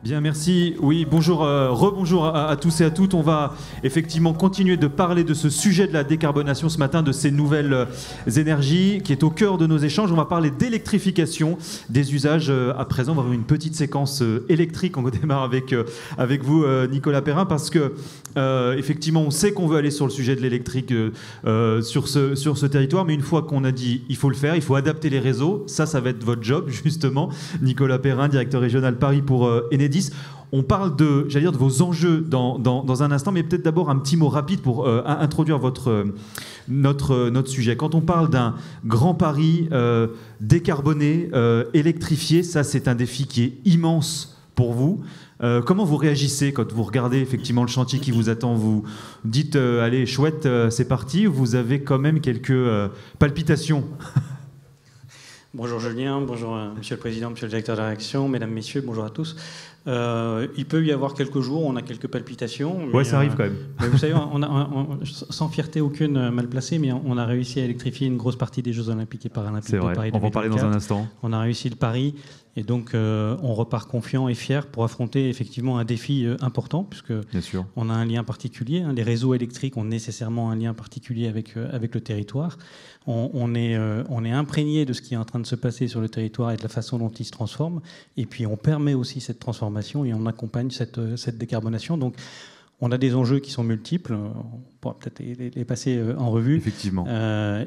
Bien, merci. Oui, bonjour, rebonjour à tous et à toutes. On va effectivement continuer de parler de ce sujet de la décarbonation ce matin, de ces nouvelles énergies qui est au cœur de nos échanges. On va parler d'électrification des usages. À présent, on va avoir une petite séquence électrique. On démarre avec vous, Nicolas Perrin, parce que effectivement, on sait qu'on veut aller sur le sujet de l'électrique sur ce territoire, mais une fois qu'on a dit il faut le faire, il faut adapter les réseaux. Ça va être votre job, justement. Nicolas Perrin, directeur régional Paris pour Enedis. On parle de vos enjeux dans un instant, mais peut-être d'abord un petit mot rapide pour introduire notre sujet. Quand on parle d'un grand Paris décarboné, électrifié, ça c'est un défi qui est immense pour vous. Comment vous réagissez quand vous regardez effectivement le chantier qui vous attend? Vous dites allez, chouette, c'est parti, ou vous avez quand même quelques palpitations? Bonjour Julien, bonjour Monsieur le Président, Monsieur le Directeur de la rédaction, Mesdames, Messieurs, bonjour à tous. Il peut y avoir quelques jours où on a quelques palpitations. Oui, ça arrive quand même. Mais vous savez, sans fierté aucune mal placée, mais on a réussi à électrifier une grosse partie des Jeux Olympiques et Paralympiques de Paris 2024. On va en parler dans un instant. On a réussi le pari et donc on repart confiant et fier pour affronter effectivement un défi important, puisque on a un lien particulier. Les réseaux électriques ont nécessairement un lien particulier avec le territoire. On est imprégné de ce qui est en train de se passer sur le territoire et de la façon dont il se transforme. Et puis on permet aussi cette transformation et on accompagne cette décarbonation. Donc on a des enjeux qui sont multiples. On pourra peut-être les passer en revue. Effectivement.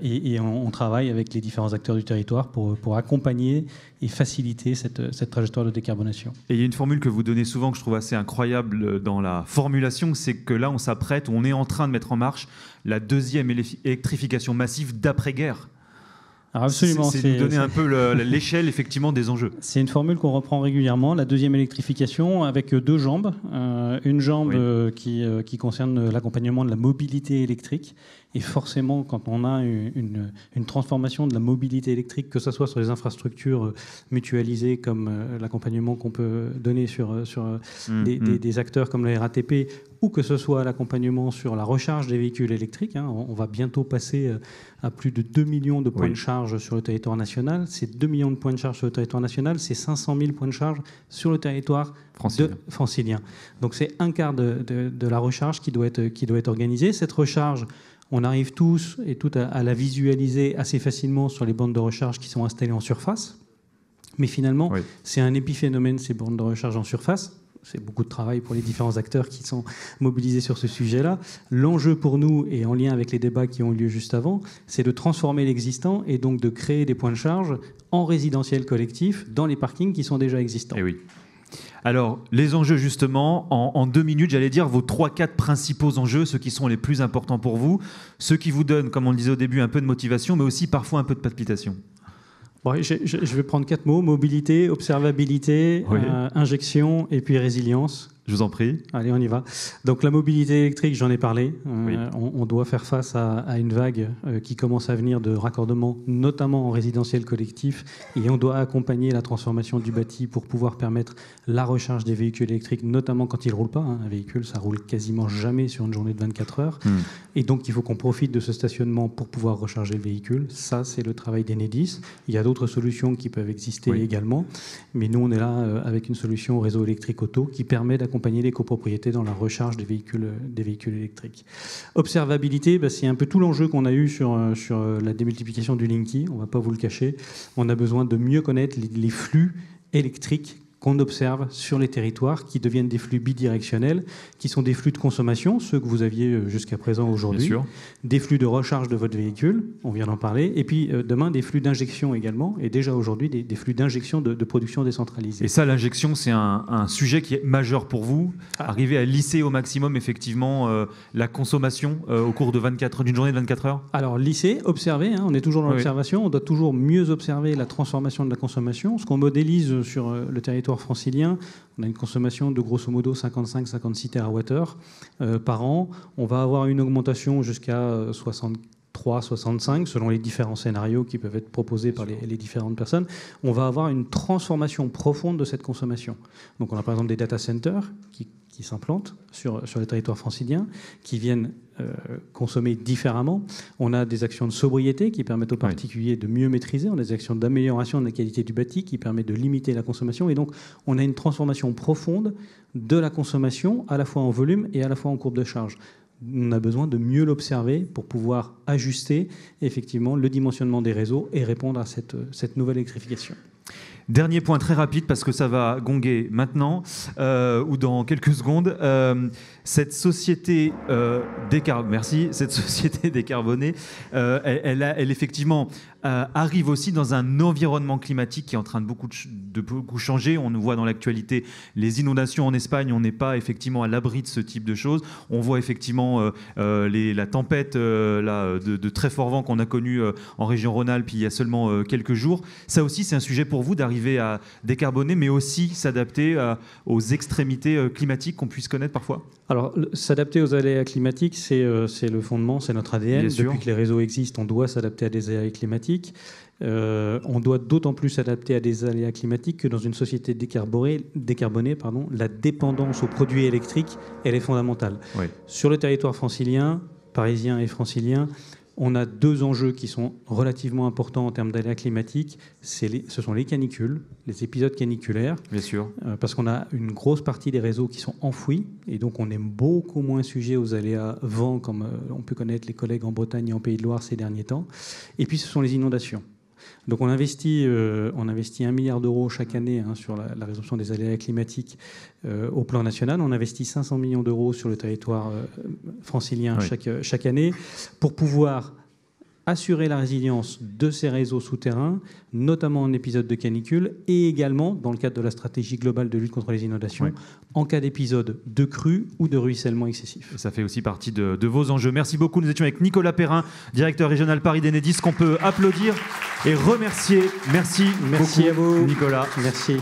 Et on travaille avec les différents acteurs du territoire pour accompagner et faciliter cette trajectoire de décarbonation. Et il y a une formule que vous donnez souvent que je trouve assez incroyable dans la formulation, c'est que là on s'apprête, on est en train de mettre en marche la deuxième électrification massive d'après-guerre. Alors absolument. C'est nous donner un peu l'échelle effectivement des enjeux. C'est une formule qu'on reprend régulièrement, la deuxième électrification, avec deux jambes. Une jambe qui concerne l'accompagnement de la mobilité électrique. Et forcément, quand on a une transformation de la mobilité électrique, que ce soit sur les infrastructures mutualisées, comme l'accompagnement qu'on peut donner sur des acteurs comme la RATP, ou que ce soit l'accompagnement sur la recharge des véhicules électriques. On va bientôt passer à plus de 2 millions de points de charge sur le territoire national. Ces 2 millions de points de charge sur le territoire national, c'est 500 000 points de charge sur le territoire francilien. Donc c'est un quart de la recharge qui doit être organisée. Cette recharge, on arrive tous et toutes à la visualiser assez facilement sur les bornes de recharge qui sont installées en surface. Mais finalement, c'est un épiphénomène, ces bornes de recharge en surface. C'est beaucoup de travail pour les différents acteurs qui sont mobilisés sur ce sujet-là. L'enjeu pour nous, et en lien avec les débats qui ont eu lieu juste avant, c'est de transformer l'existant et donc de créer des points de charge en résidentiel collectif dans les parkings qui sont déjà existants. Et oui. Alors, les enjeux, justement, en 2 minutes, j'allais dire vos 3-4 principaux enjeux, ceux qui sont les plus importants pour vous, ceux qui vous donnent, comme on le disait au début, un peu de motivation, mais aussi parfois un peu de palpitation. Bon, je vais prendre 4 mots: mobilité, observabilité, injection et puis résilience. Je vous en prie. Allez, on y va. Donc la mobilité électrique, j'en ai parlé. On doit faire face à une vague qui commence à venir de raccordement, notamment en résidentiel collectif. Et on doit accompagner la transformation du bâti pour pouvoir permettre la recharge des véhicules électriques, notamment quand ils ne roulent pas. Un véhicule, ça roule quasiment jamais sur une journée de 24 heures. Et donc, il faut qu'on profite de ce stationnement pour pouvoir recharger le véhicule. Ça, c'est le travail d'Enedis. Il y a d'autres solutions qui peuvent exister également. Mais nous, on est là avec une solution réseau électrique auto qui permet d'accompagner les copropriétés dans la recharge des véhicules électriques. Observabilité, c'est un peu tout l'enjeu qu'on a eu sur la démultiplication du Linky. On ne va pas vous le cacher. On a besoin de mieux connaître les flux électriques qu'on observe sur les territoires, qui deviennent des flux bidirectionnels, qui sont des flux de consommation, ceux que vous aviez jusqu'à présent aujourd'hui, des flux de recharge de votre véhicule, on vient d'en parler, et puis demain des flux d'injection également, et déjà aujourd'hui des flux d'injection de production décentralisée. Et ça, l'injection, c'est un sujet qui est majeur pour vous, arriver à lisser au maximum effectivement la consommation au cours d'une journée de 24 heures. Alors lisser, observer, on est toujours dans l'observation, on doit toujours mieux observer la transformation de la consommation. Ce qu'on modélise sur le territoire francilien, on a une consommation de grosso modo 55-56 TWh par an. On va avoir une augmentation jusqu'à 75 63, 65, selon les différents scénarios qui peuvent être proposés par les différentes personnes, on va avoir une transformation profonde de cette consommation. Donc on a par exemple des data centers qui s'implantent sur les territoires franciliens, qui viennent consommer différemment. On a des actions de sobriété qui permettent aux particuliers de mieux maîtriser. On a des actions d'amélioration de la qualité du bâti qui permettent de limiter la consommation. Et donc, on a une transformation profonde de la consommation, à la fois en volume et à la fois en courbe de charge. On a besoin de mieux l'observer pour pouvoir ajuster effectivement le dimensionnement des réseaux et répondre à cette nouvelle électrification. Dernier point très rapide, parce que ça va gonguer maintenant ou dans quelques secondes. Cette société décarbonée, elle effectivement arrive aussi dans un environnement climatique qui est en train de beaucoup changer. On nous voit dans l'actualité les inondations en Espagne. On n'est pas effectivement à l'abri de ce type de choses. On voit effectivement la tempête de très fort vent qu'on a connue en région Rhône-Alpes il y a seulement quelques jours. Ça aussi, c'est un sujet pour vous d'arriver à décarboner, mais aussi s'adapter aux extrémités climatiques qu'on puisse connaître parfois. Alors, s'adapter aux aléas climatiques, c'est le fondement, c'est notre ADN. Depuis que les réseaux existent, on doit s'adapter à des aléas climatiques. On doit d'autant plus s'adapter à des aléas climatiques que dans une société décarbonée, la dépendance aux produits électriques, elle est fondamentale. Oui. Sur le territoire francilien, parisien et francilien, on a deux enjeux qui sont relativement importants en termes d'aléas climatiques. Ce sont les canicules, les épisodes caniculaires. Bien sûr. Parce qu'on a une grosse partie des réseaux qui sont enfouis. Et donc, on est beaucoup moins sujet aux aléas vent, comme on peut connaître les collègues en Bretagne et en Pays de Loire ces derniers temps. Et puis, ce sont les inondations. Donc on investit 1 milliard d'euros chaque année sur la résolution des aléas climatiques au plan national. On investit 500 millions d'euros sur le territoire francilien chaque année pour pouvoir assurer la résilience de ces réseaux souterrains, notamment en épisode de canicule, et également, dans le cadre de la stratégie globale de lutte contre les inondations, en cas d'épisode de crue ou de ruissellement excessif. Ça fait aussi partie de vos enjeux. Merci beaucoup. Nous étions avec Nicolas Perrin, directeur régional Paris d'Enedis, qu'on peut applaudir et remercier. Merci beaucoup, à vous, Nicolas. Merci.